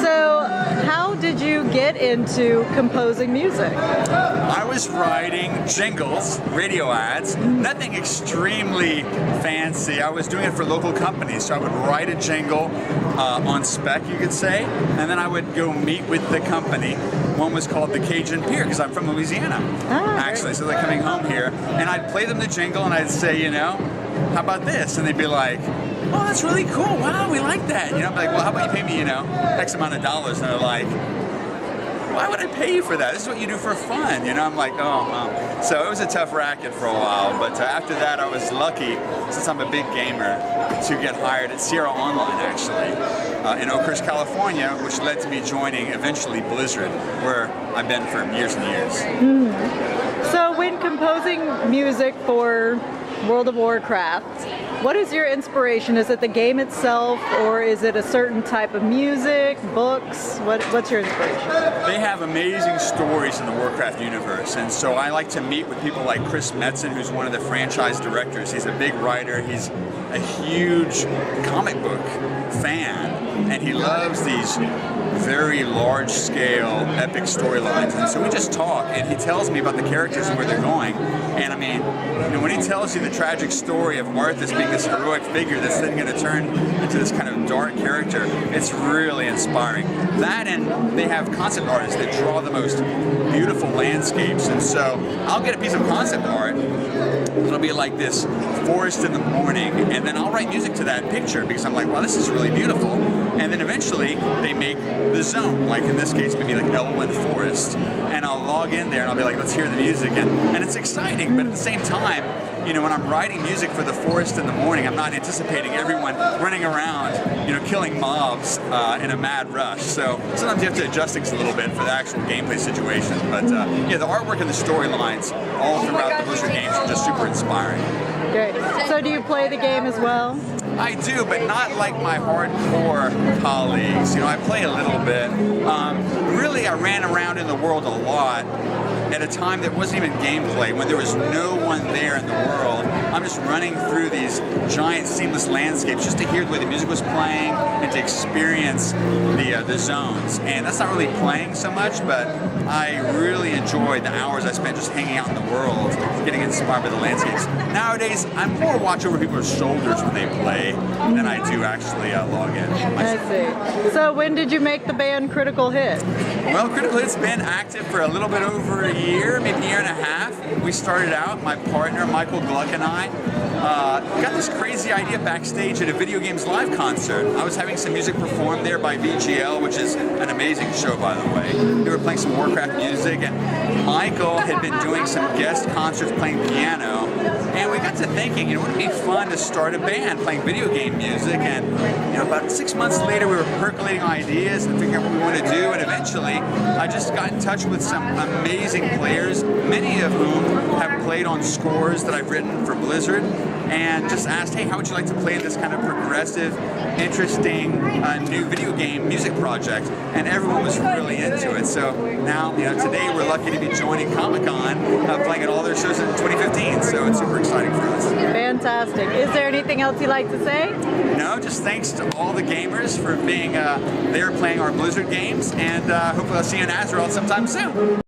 So, how did you get into composing music? I was writing jingles, radio ads, nothing extremely fancy. I was doing it for local companies, so I would write a jingle on spec, you could say, and then I would go meet with the company. One was called the Cajun Pier, because I'm from Louisiana, actually, so they're coming home here, and I'd play them the jingle, and I'd say, you know, how about this? And they'd be like, oh, that's really cool. Wow, we like that. You know, I'm like, well, how about you pay me, you know, X amount of dollars? And they're like, why would I pay you for that? This is what you do for fun. You know, I'm like, oh, wow. So it was a tough racket for a while. But after that, I was lucky, since I'm a big gamer, to get hired at Sierra Online, actually, in Oakhurst, California, which led to me joining, eventually, Blizzard, where I've been for years and years. So when composing music for World of Warcraft, what is your inspiration? Is it the game itself, or is it a certain type of music, books? What's your inspiration? They have amazing stories in the Warcraft universe, and so I like to meet with people like Chris Metzen, who's one of the franchise directors. He's a big writer, he's a huge comic book fan, and he loves these very large-scale, epic storylines. And so we just talk, and he tells me about the characters and where they're going. And I mean, you know, when he tells you the tragic story of Arthas being this heroic figure that's then going to turn into this kind of dark character, it's really inspiring. That, and they have concept artists that draw the most beautiful landscapes. And so I'll get a piece of concept art. It'll be like this forest in the morning, and then I'll write music to that picture because I'm like, wow, this is really beautiful. And then eventually they make the zone, like in this case maybe like Elwyn Forest, and I'll log in there and I'll be like, let's hear the music, and it's exciting, but at the same time, you know, when I'm writing music for the forest in the morning, I'm not anticipating everyone running around, you know, killing mobs in a mad rush. So sometimes you have to adjust things a little bit for the actual gameplay situation. But yeah, the artwork and the storylines all throughout the Blizzard games are just super inspiring. Great. So do you play the game as well? I do, but not like my hardcore colleagues. You know, I play a little bit. Really, I ran around in the world a lot at a time that wasn't even gameplay, when there was no one there in the world. I'm just running through these giant seamless landscapes just to hear the way the music was playing and to experience the zones. And that's not really playing so much, but I really enjoyed the hours I spent just hanging out in the world, getting inspired by the landscapes. Nowadays, I'm more watch over people's shoulders when they play than I do actually log in. I see. So when did you make the band Critical Hit? Well, Critical Hit's been active for a little bit over a year, maybe a year and a half. We started out, my partner Michael Gluck and I got this crazy idea backstage at a Video Games Live concert. I was having some music performed there by VGL, which is an amazing show, by the way. They were playing some Warcraft music, and Michael had been doing some guest concerts playing piano, and we got to thinking, you know, wouldn't it be fun to start a band playing video game music? And you know, about 6 months later, we were percolating ideas and figuring out what we want to do, and eventually I just got in touch with some amazing players, many of whom have played on scores that I've written for Blizzard, and just asked, hey, how would you like to play this kind of progressive, interesting new video game music project? And everyone was really into it. So now, you know, today we're lucky to be joining Comic-Con, playing at all their shows in 2015. So it's super exciting for us. Fantastic. Is there anything else you'd like to say? No, just thanks to all the gamers for being there playing our Blizzard games, and hopefully I'll see you in Azeroth sometime soon.